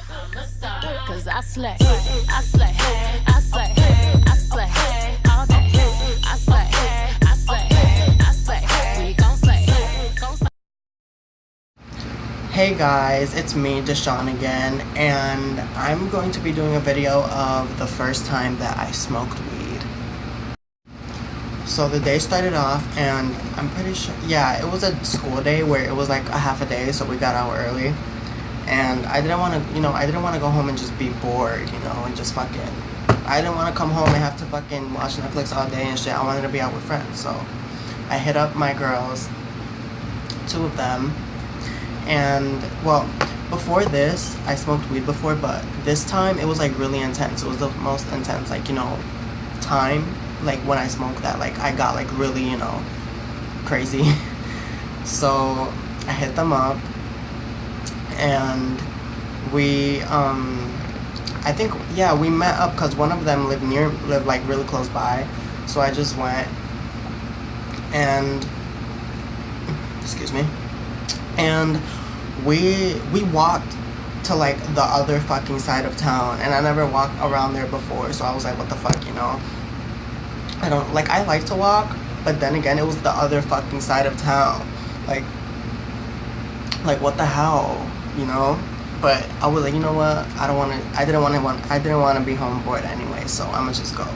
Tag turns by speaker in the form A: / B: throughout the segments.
A: Cause I slay, I slay, I slay, I slay, all day. I slay, I slay, I slay, we gon' slay, gon' slay.
B: Hey guys, it's me, Deshaun again, and I'm going to be doing a video of the first time that I smoked weed. So the day started off, and I'm pretty sure, yeah, it was a school day where it was like a half a day, so we got out early. And I didn't want to, I didn't want to go home and just be bored, and just I didn't want to come home and have to fucking watch Netflix all day and shit. I wanted to be out with friends, so I hit up my girls, two of them. And, well, before this, I smoked weed before, but this time, it was, like, really intense. It was the most intense, time, like, when I smoked that, like, I got, like, really, crazy. So, I hit them up, and we, I think, yeah, we met up, because one of them lived, like, really close by, so I just went, and, excuse me, and we walked to like the other fucking side of town, and I never walked around there before, so I was like, what the fuck, I don't like, I like to walk, but then again, it was the other fucking side of town, like what the hell, but I was like, you know what, I didn't want to be home bored anyway, so I'ma just go.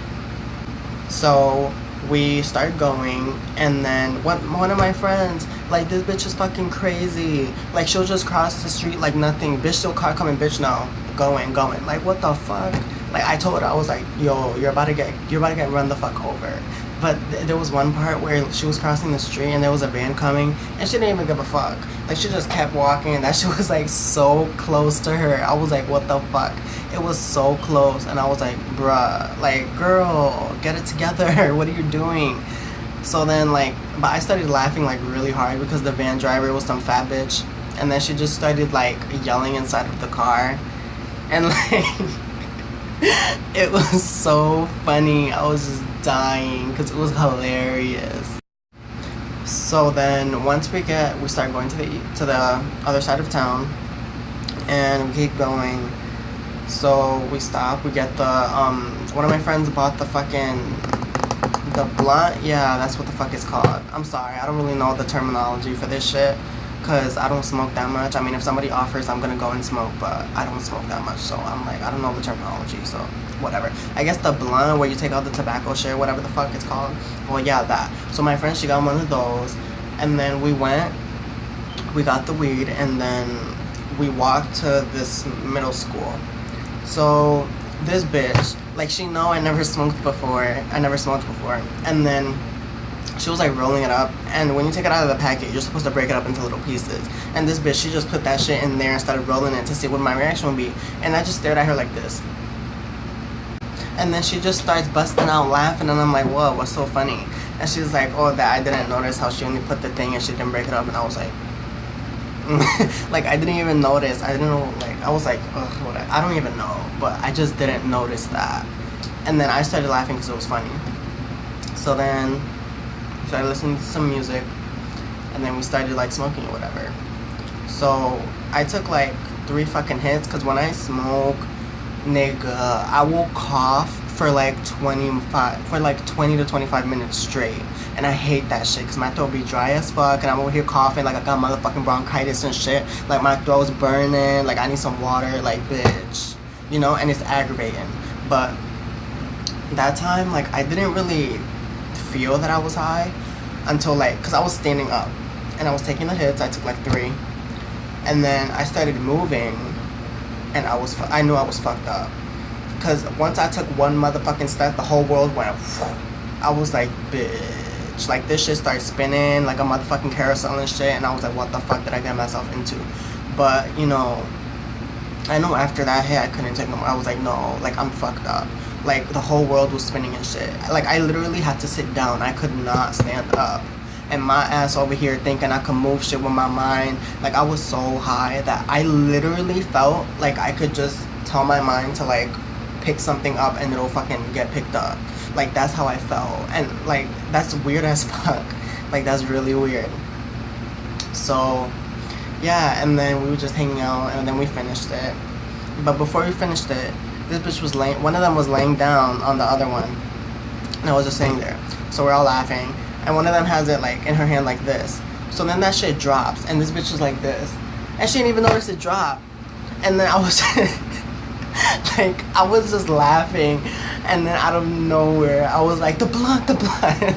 B: So we started going, and then one of my friends, like, this bitch is fucking crazy. Like, she'll just cross the street like nothing. Bitch, still car coming, bitch, no. Going. Like, what the fuck? Like, I told her, I was like, yo, you're about to get run the fuck over. But there was one part where she was crossing the street, and there was a van coming, and she didn't even give a fuck. Like, she just kept walking, and that shit was, like, so close to her. I was like, what the fuck? It was so close, and I was like, bruh, like, girl, get it together. What are you doing? So then, like, but I started laughing, like, really hard because the van driver was some fat bitch. And then she just started, like, yelling inside of the car. And, like, it was so funny. I was just dying because it was hilarious. So then, once we start going to the other side of town. And we keep going. So we stop. We get the, one of my friends bought the blunt, yeah, that's what the fuck it's called. I'm sorry, I don't really know the terminology for this shit, because I don't smoke that much. I mean, if somebody offers, I'm gonna go and smoke, but I don't smoke that much, so I'm like, I don't know the terminology, so whatever. I guess the blunt, where you take out the tobacco shit, whatever the fuck it's called. Well, yeah, that. So my friend, she got one of those, and then we got the weed, and then we walked to this middle school. So this bitch, like, she know I never smoked before, and then she was like rolling it up, and when you take it out of the packet, you're supposed to break it up into little pieces, and this bitch, she just put that shit in there and started rolling it to see what my reaction would be, and I just stared at her like this, and then she just starts busting out laughing, and I'm like, whoa, what's so funny? And she's like, oh, that I didn't notice how she only put the thing and she didn't break it up, and I was like, like, I didn't even notice. I didn't know, like, I was like, ugh, whatever. I don't even know, but I just didn't notice that. And then I started laughing because it was funny. So then, I started listening to some music, and then we started, like, smoking or whatever. So, I took, like, 3 fucking hits, because when I smoke, nigga, I will cough for, like, 20 to 25 minutes straight. And I hate that shit, because my throat be dry as fuck, and I'm over here coughing like I got motherfucking bronchitis and shit. Like, my throat's burning, like, I need some water, like, bitch. And it's aggravating. But that time, like, I didn't really feel that I was high until, like, because I was standing up, and I was taking the hits. I took, like, 3. And then I started moving, and I knew I was fucked up. Because once I took one motherfucking step, the whole world went, I was like, bitch. Like, this shit started spinning like a motherfucking carousel and shit, and I was like, what the fuck did I get myself into? But, I know after that hit, I couldn't take no more. I was like, no, like, I'm fucked up. Like, the whole world was spinning and shit. Like, I literally had to sit down. I could not stand up. And my ass over here thinking I could move shit with my mind. Like, I was so high that I literally felt like I could just tell my mind to, like, pick something up and it'll fucking get picked up. Like, that's how I felt. And, like, that's weird as fuck. Like, that's really weird. So, yeah, and then we were just hanging out, and then we finished it. But before we finished it, this bitch was laying. One of them was laying down on the other one, and I was just sitting there. So we're all laughing, and one of them has it like in her hand like this. So then that shit drops, and this bitch was like this, and she didn't even notice it drop. And then I was like, I was just laughing, and then out of nowhere, I was like, the blunt, the blunt.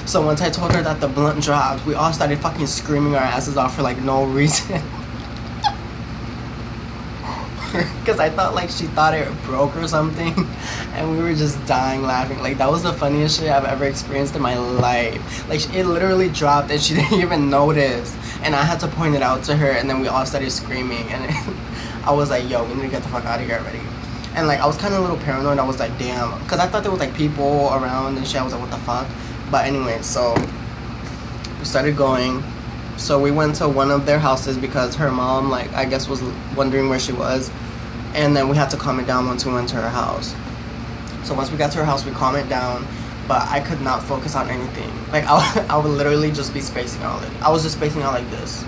B: So once I told her that the blunt dropped, we all started fucking screaming our asses off for like no reason. Because I thought like she thought it broke or something, and we were just dying laughing. Like that was the funniest shit I've ever experienced in my life. Like it literally dropped and she didn't even notice, and I had to point it out to her, and then we all started screaming, and I was like, yo, we need to get the fuck out of here already. And like I was kind of a little paranoid. I was like, damn, because I thought there was like people around and shit. I was like, what the fuck. But anyway, so we started going. So we went to one of their houses because her mom, like, I guess was wondering where she was. And then we had to calm it down once we went to her house. So once we got to her house, we calmed it down. But I could not focus on anything. Like, I would literally just be spacing out. Like, I was just spacing out like this.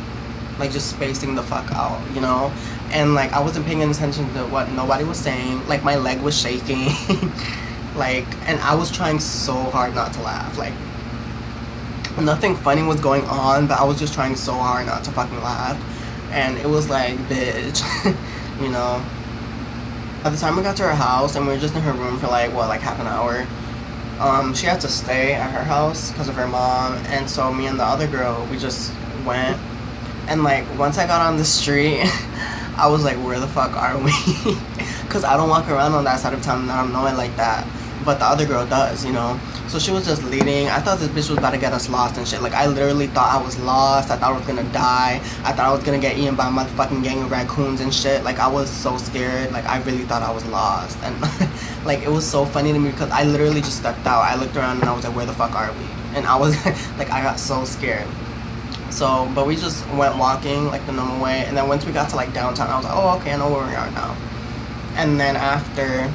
B: Like, just spacing the fuck out, you know? And, like, I wasn't paying attention to what nobody was saying. Like, my leg was shaking. Like, and I was trying so hard not to laugh. Like, nothing funny was going on, but I was just trying so hard not to fucking laugh. And it was like, bitch, you know. By the time we got to her house, and we were just in her room for like, what, like half an hour, she had to stay at her house because of her mom. And so me and the other girl, we just went. And like, once I got on the street, I was like, where the fuck are we? Because I don't walk around on that side of town, and I don't know it like that. But the other girl does, you know. So she was just leading. I thought this bitch was about to get us lost and shit. Like, I literally thought I was lost. I thought I was gonna die. I thought I was gonna get eaten by a motherfucking gang of raccoons and shit. Like, I was so scared. Like, I really thought I was lost. And, like, it was so funny to me because I literally just stepped out. I looked around and I was like, where the fuck are we? And I was, like, I got so scared. So, but we just went walking, like, the normal way. And then once we got to, like, downtown, I was like, oh, okay, I know where we are now. And then after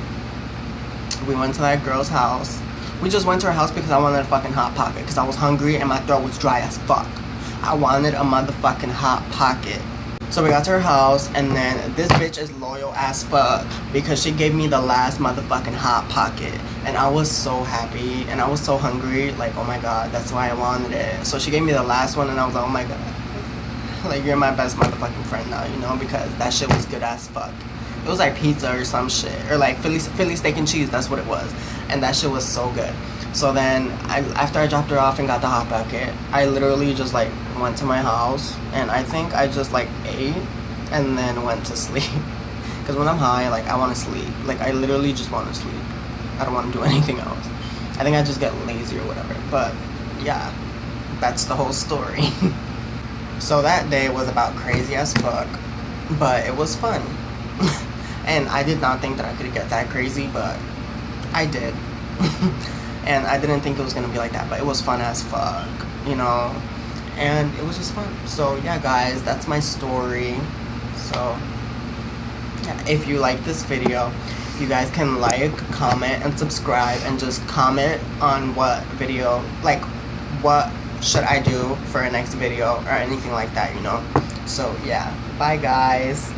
B: we went to that girl's house, we just went to her house because I wanted a fucking Hot Pocket because I was hungry and my throat was dry as fuck. I wanted a motherfucking Hot Pocket. So we got to her house, and then this bitch is loyal as fuck because she gave me the last motherfucking Hot Pocket. And I was so happy and I was so hungry. Like, oh my god, that's why I wanted it. So she gave me the last one and I was like, oh my god. Like, you're my best motherfucking friend now, you know, because that shit was good as fuck. It was like pizza or some shit, or like Philly steak and cheese, that's what it was. And that shit was so good. So then, after I dropped her off and got the Hot Pocket, I literally just like went to my house, and I think I just like ate, and then went to sleep. Because when I'm high, like, I want to sleep. Like, I literally just want to sleep. I don't want to do anything else. I think I just get lazy or whatever. But, yeah, that's the whole story. So that day was about crazy as fuck, but it was fun. And I did not think that I could get that crazy, but I did. And I didn't think it was gonna be like that, but it was fun as fuck, you know. And it was just fun. So yeah, guys, that's my story. So yeah, if you like this video, you guys can like, comment, and subscribe, and just comment on what video, like, what should I do for a next video or anything like that, you know. So yeah, bye guys.